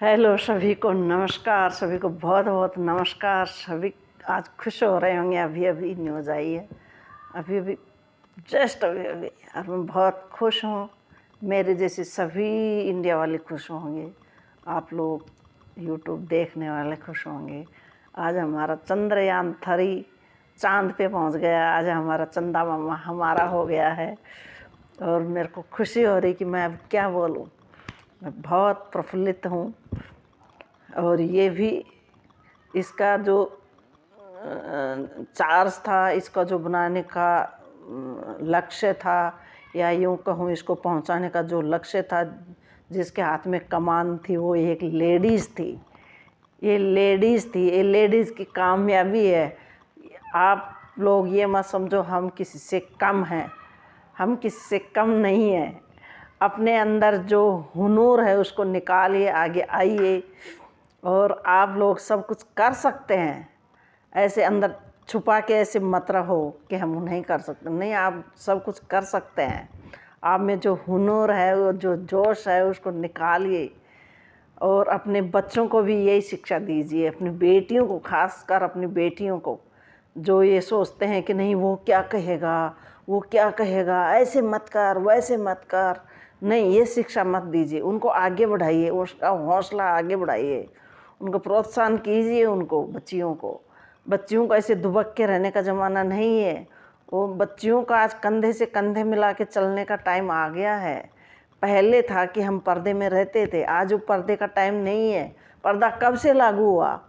Hello सभी को नमस्कार। सभी को बहुत बहुत नमस्कार। सभी आज खुश हो रहे होंगे। अभी अभी न्यूज़ आई है, अभी अभी जस्ट अभी अभी, और मैं बहुत खुश हूँ। मेरे जैसे सभी इंडिया वाले खुश होंगे, आप लोग यूट्यूब देखने वाले खुश होंगे। आज हमारा चंद्रयान 3 चांद पे पहुँच गया। आज हमारा चंदा मामा हमारा हो गया है और मेरे को खुशी हो रही कि मैं अब क्या बोलूँ। मैं बहुत प्रफुल्लित हूँ। और ये भी इसका जो चार्ज था, इसका जो बनाने का लक्ष्य था, या यूँ कहूँ इसको पहुंचाने का जो लक्ष्य था, जिसके हाथ में कमान थी, वो एक लेडीज़ थी। ये लेडीज़ की कामयाबी है। आप लोग ये मत समझो हम किसी से कम हैं, हम किसी से कम नहीं हैं। अपने अंदर जो हुनूर है उसको निकालिए, आगे आइए और आप लोग सब कुछ कर सकते हैं। ऐसे अंदर छुपा के ऐसे मत रहो कि हम नहीं कर सकते। नहीं, आप सब कुछ कर सकते हैं। आप में जो हुनर है, वो जो जोश है, उसको निकालिए और अपने बच्चों को भी यही शिक्षा दीजिए। अपनी बेटियों को, खासकर अपनी बेटियों को, जो ये सोचते हैं कि नहीं वो क्या कहेगा, वो क्या कहेगा, ऐसे मत कर, वैसे मत कर। नहीं, ये शिक्षा मत दीजिए। उनको आगे बढ़ाइए, उसका हौसला आगे बढ़ाइए, उनको प्रोत्साहन कीजिए। उनको बच्चियों को ऐसे दुबक के रहने का ज़माना नहीं है। वो बच्चियों का आज कंधे से कंधे मिला के चलने का टाइम आ गया है। पहले था कि हम पर्दे में रहते थे, आज वो पर्दे का टाइम नहीं है। पर्दा कब से लागू हुआ,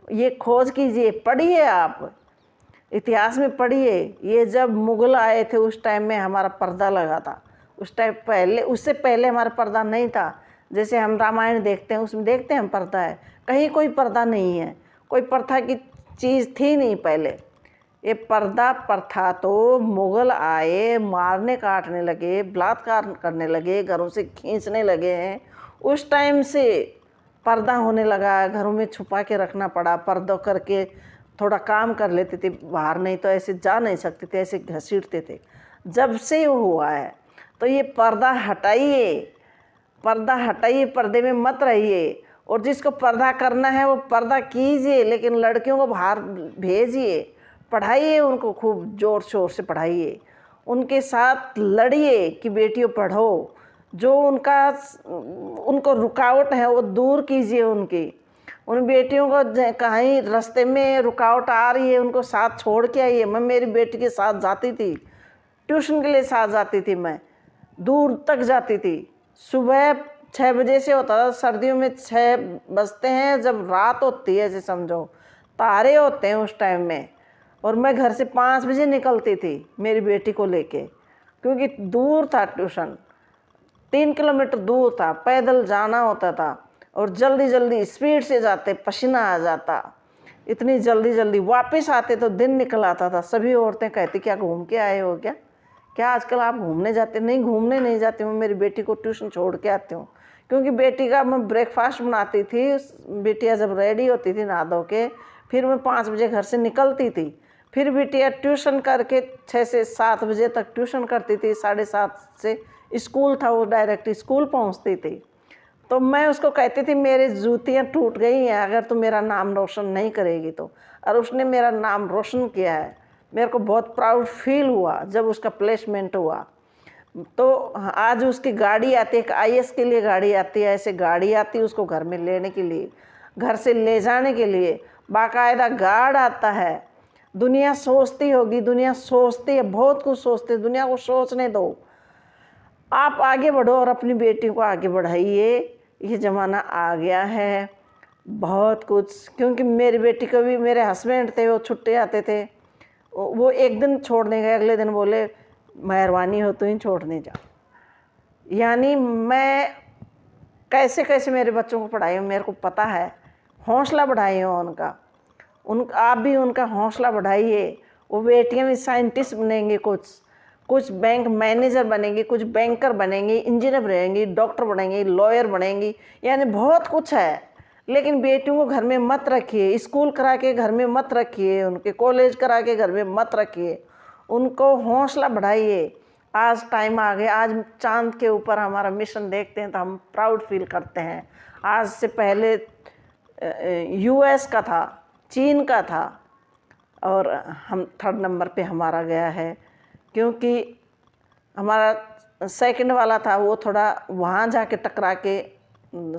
ये खोज कीजिए, पढ़िए, आप इतिहास में पढ़िए। ये जब मुग़ल आए थे उस टाइम में हमारा पर्दा लगा था। उस टाइम पहले, उससे पहले हमारा पर्दा नहीं था। जैसे हम रामायण देखते हैं, उसमें देखते हैं हम पर्दा है, कहीं कोई पर्दा नहीं है। कोई प्रथा की चीज़ थी नहीं पहले। ये पर्दा प्रथा तो मुग़ल आए, मारने काटने लगे, बलात्कार करने लगे, घरों से खींचने लगे हैं, उस टाइम से पर्दा होने लगा। घरों में छुपा के रखना पड़ा। पर्दा करके थोड़ा काम कर लेते थे बाहर, नहीं तो ऐसे जा नहीं सकते थे, ऐसे घसीटते थे। जब से वो हुआ है तो ये पर्दा हटाइए, पर्दा हटाइए, पर्दे में मत रहिए। और जिसको पर्दा करना है वो पर्दा कीजिए, लेकिन लड़कियों को बाहर भेजिए, पढ़ाइए, उनको खूब ज़ोर शोर से पढ़ाइए, उनके साथ लड़िए कि बेटियों पढ़ो। जो उनको रुकावट है वो दूर कीजिए। उन बेटियों को कहीं रास्ते में रुकावट आ रही है, उनको साथ छोड़ के आइए। मैं मेरी बेटी के साथ जाती थी, ट्यूशन के लिए साथ जाती थी, मैं दूर तक जाती थी। सुबह 6 बजे से होता था, सर्दियों में 6 बजते हैं, जब रात होती है, ऐसे समझो तारे होते हैं उस टाइम में। और मैं घर से 5 बजे निकलती थी मेरी बेटी को लेके, क्योंकि दूर था ट्यूशन, 3 किलोमीटर दूर था, पैदल जाना होता था। और जल्दी जल्दी स्पीड से जाते, पसीना आ जाता। इतनी जल्दी जल्दी वापस आते तो दिन निकल आता था। सभी औरतें कहती क्या घूम के आए हो क्या, क्या आजकल आप घूमने जाते? नहीं, घूमने नहीं जाती हूँ, मेरी बेटी को ट्यूशन छोड़ के आती हूँ। क्योंकि बेटी का मैं ब्रेकफास्ट बनाती थी। बेटियाँ जब रेडी होती थी नहा धो के, फिर मैं 5 बजे घर से निकलती थी। फिर बेटियाँ ट्यूशन करके 6 से 7 बजे तक ट्यूशन करती थी। 7:30 से स्कूल था, वो डायरेक्ट स्कूल पहुँचती थी। तो मैं उसको कहती थी मेरी जूतियाँ टूट गई हैं अगर तू मेरा नाम रोशन नहीं करेगी तो। और उसने मेरा नाम रोशन किया है। मेरे को बहुत प्राउड फील हुआ जब उसका प्लेसमेंट हुआ। तो आज उसकी गाड़ी आती है, एक आईएएस के लिए गाड़ी आती है, ऐसे गाड़ी आती है उसको घर में लेने के लिए, घर से ले जाने के लिए बाकायदा गार्ड आता है। दुनिया सोचती होगी, दुनिया सोचती है, बहुत कुछ सोचती है, दुनिया को सोचने दो। आप आगे बढ़ो और अपनी बेटी को आगे बढ़ाइए। ये ज़माना आ गया है बहुत कुछ। क्योंकि मेरी बेटी को भी, मेरे हस्बैंड थे, वो छुट्टे आते थे, वो एक दिन छोड़ने गए, अगले दिन बोले मेहरबानी हो तो ही छोड़ने जाओ। यानी मैं कैसे कैसे मेरे बच्चों को पढ़ाई हूँ, मेरे को पता है। हौसला बढ़ाई हूँ उनका। आप भी उनका हौसला बढ़ाइए। वो बेटियाँ भी साइंटिस्ट बनेंगी, कुछ बैंक मैनेजर बनेंगी, कुछ बैंकर बनेंगी, इंजीनियर बनेंगी, डॉक्टर बनेंगी, लॉयर बनेंगी, यानी बहुत कुछ है। लेकिन बेटियों को घर में मत रखिए, स्कूल करा के घर में मत रखिए, उनके कॉलेज करा के घर में मत रखिए। उनको हौसला बढ़ाइए। आज टाइम आ गया, आज चांद के ऊपर हमारा मिशन देखते हैं तो हम प्राउड फील करते हैं। आज से पहले यूएस का था, चीन का था, और हम 3rd नंबर पे हमारा गया है, क्योंकि हमारा सेकंड वाला था वो थोड़ा वहाँ जाके टकरा के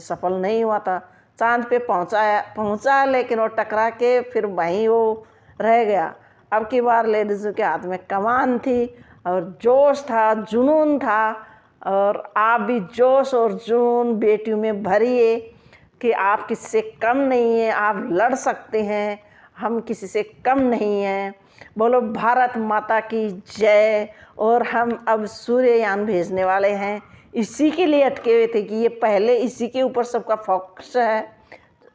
सफल नहीं हुआ था। चांद पे पहुँचा लेकिन वो टकरा के फिर वहीं वो रह गया। अब की बार लेडीज़ों के हाथ में कमान थी और जोश था, जुनून था, और आप भी जोश और जुनून बेटियों में भरिए कि आप किसी से कम नहीं हैं, आप लड़ सकते हैं, हम किसी से कम नहीं हैं। बोलो भारत माता की जय। और हम अब सूर्ययान भेजने वाले हैं, इसी के लिए अटके हुए थे कि ये पहले इसी के ऊपर सबका फोकस है।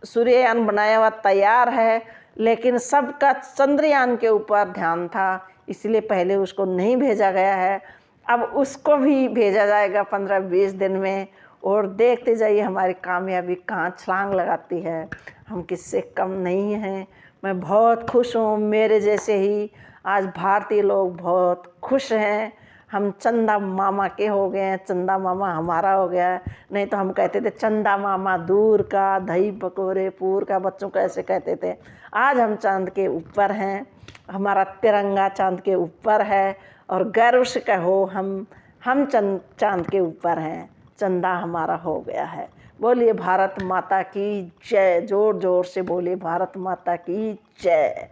सूर्ययान बनाया हुआ तैयार है, लेकिन सबका चंद्रयान के ऊपर ध्यान था, इसलिए पहले उसको नहीं भेजा गया है। अब उसको भी भेजा जाएगा 15-20 दिन में, और देखते जाइए हमारी कामयाबी कहाँ छलांग लगाती है। हम किससे कम नहीं हैं। मैं बहुत खुश हूँ, मेरे जैसे ही आज भारतीय लोग बहुत खुश हैं। हम चंदा मामा के हो गए हैं, चंदा मामा हमारा हो गया है। नहीं तो हम कहते थे चंदा मामा दूर का, दही पकोड़े पूर का, बच्चों को ऐसे कहते थे। आज हम चांद के ऊपर हैं, हमारा तिरंगा चांद के ऊपर है, और गर्व से कहो हम चांद के ऊपर हैं, चंदा हमारा हो गया है। बोलिए भारत माता की जय, जोर जोर से बोलिए भारत माता की जय।